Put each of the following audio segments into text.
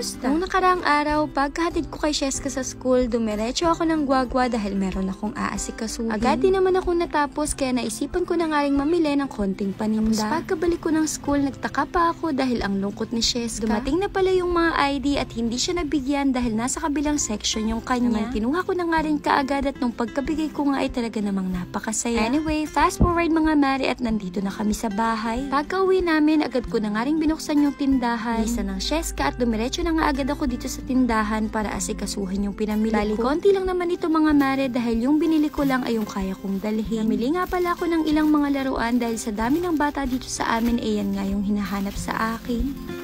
kamusta? Noong nakaraang araw, pagkahatid ko kay Sheska sa school, dumiretso ako ng Guagua dahil meron akong aasikasuhin. Agad din naman akong natapos kaya naisipan ko na nga ring mamili ng konting paninda. Tapos pagkabalik ko ng school, nagtaka pa ako dahil ang lungkot ni Sheska. Dumating na pala yung mga ID at hindi siya nabigyan dahil nasa kabilang section yung kanya. Kinuha ko na nga rin kaagad at nung pagkabigay ko nga ay talaga namang napakasaya. Anyway, fast forward mga mare at nandito na kami sa bahay. Pagka-uwi namin, agad ko na nga rin binuksan yung tindahan. Isa ng Sheska at dumiretso na nga agad ako dito sa tindahan para asikasuhin yung pinamili ko. Bali, konti lang naman ito mga mare dahil yung binili ko lang ay yung kaya kong dalhin. Namili nga pala ako ng ilang mga laruan dahil sa dami ng bata dito sa amin, yan nga yung hinahanap sa akin.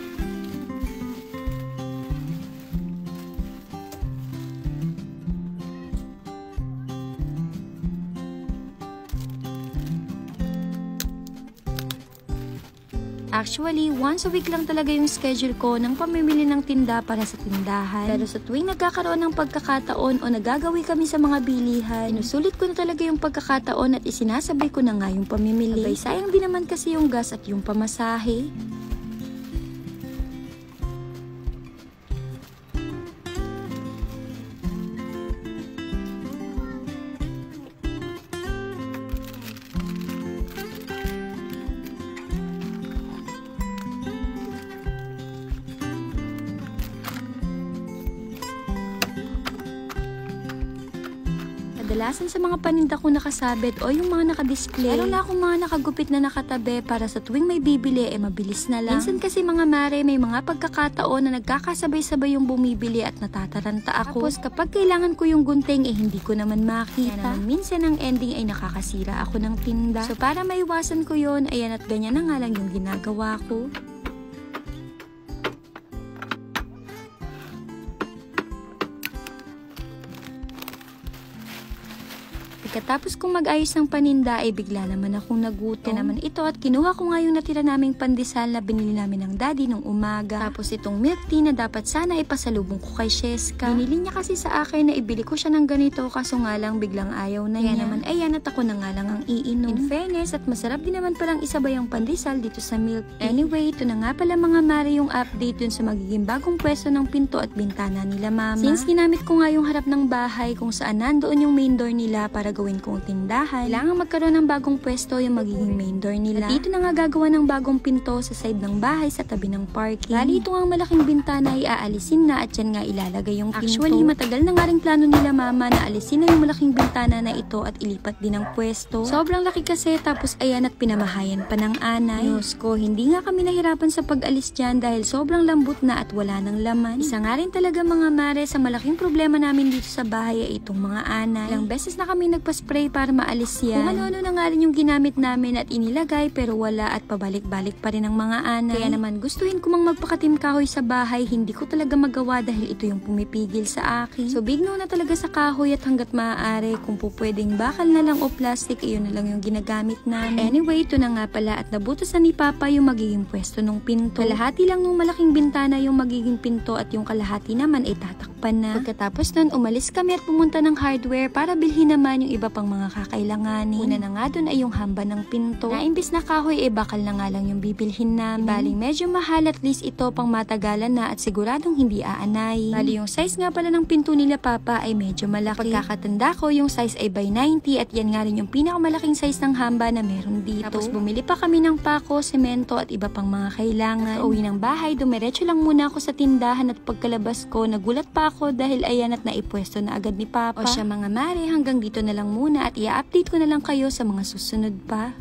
Actually, once a week lang talaga yung schedule ko ng pamimili ng tinda para sa tindahan. Pero sa tuwing nagkakaroon ng pagkakataon o nagagawi kami sa mga bilihan, inusulit ko na talaga yung pagkakataon at isinasabay ko na nga yung pamimili. Abay, sayang din naman kasi yung gas at yung pamasahe. Kadalasan sa mga paninda ko nakasabit o yung mga nakadisplay, meron na akong mga nakagupit na nakatabi para sa tuwing may bibili mabilis na lang. Minsan kasi mga mare, may mga pagkakataon na nagkakasabay-sabay yung bumibili at natataranta ako. Tapos kapag kailangan ko yung gunting hindi ko naman makita. Kaya naman minsan ang ending ay nakakasira ako ng tinda. So para maiwasan ko yun, ayan at ganyan na nga lang yung ginagawa ko. Pagkatapos kong mag-ayos ng paninda ay bigla naman akong nagutom. Kaya naman ito at kinuha ko nga yung natira naming pandesal na binili namin ng daddy nung umaga. Tapos itong milk tea na dapat sana ipasalubong ko kay Sheska. Binili niya kasi sa akin na ibili ko siya ng ganito kaso nga lang biglang ayaw na niya. Kaya naman ayan at ako na nga lang ang iinom. In fairness at masarap din naman palang isabay ang pandesal dito sa milk tea. Anyway, ito na nga pala mga mare yung update dun sa magiging bagong pwesto ng pinto at bintana nila mama. Since ginamit ko nga yung harap ng bahay kung saan nandoon yung main door nila para gawin kong tindahan, kailangan magkaroon ng bagong pwesto yung magiging main door nila. At dito na nga gagawa ng bagong pinto sa side ng bahay sa tabi ng parking. Bali ito nga malaking bintana ay aalisin na at dyan nga ilalagay yung pinto. Actually, matagal na nga rin plano nila mama na alisin na yung malaking bintana na ito at ilipat din ang pwesto. Sobrang laki kasi tapos ayan at pinamahayan pa ng anay. Diyos ko, hindi nga kami nahirapan sa pag-alis dyan dahil sobrang lambot na at wala ng laman. Isa nga rin talaga mga mare sa malaking problema namin dito sa bahay ay itong mga anay. Ilang beses na kami spray para maalis yan. Kung ano-ano na nga rin yung ginamit namin at inilagay pero wala at pabalik-balik pa rin ang mga anay. Kaya naman gustuhin ko mang magpakatim kahoy sa bahay, hindi ko talaga magawa dahil ito yung pumipigil sa akin. So big no na talaga sa kahoy at hanggat maaari kung pupwedeng bakal na lang o plastic, iyon na lang yung ginagamit namin. Anyway, ito na nga pala at nabutas na ni Papa yung magiging pwesto ng pinto. Kalahati lang nung malaking bintana yung magiging pinto at yung kalahati naman ay tatakpan na. Pagkatapos nun, umalis kami at pumunta ng hardware para bilhin naman yung iba pang mga kakailanganin. Una na nga dun ay yung hamba ng pinto. Na imbis na kahoy bakal na nga lang yung bibilhin namin. Baling medyo mahal at least ito pang matagalan na at siguradong hindi aanay. Bali yung size nga pala ng pinto nila Papa ay medyo malaki. Pagkakatanda ko yung size ay by 90 at yan nga rin yung pinakamalaking size ng hamba na meron dito. Tapos bumili pa kami ng pako, semento at iba pang mga kailangan. Sa uwi ng bahay, dumiretso lang muna ako sa tindahan at pagkalabas ko, nagulat pa ako dahil ayan at naipwesto na agad ni Papa. O siya mga mare, hanggang dito na lang muna at i-update ko na lang kayo sa mga susunod pa.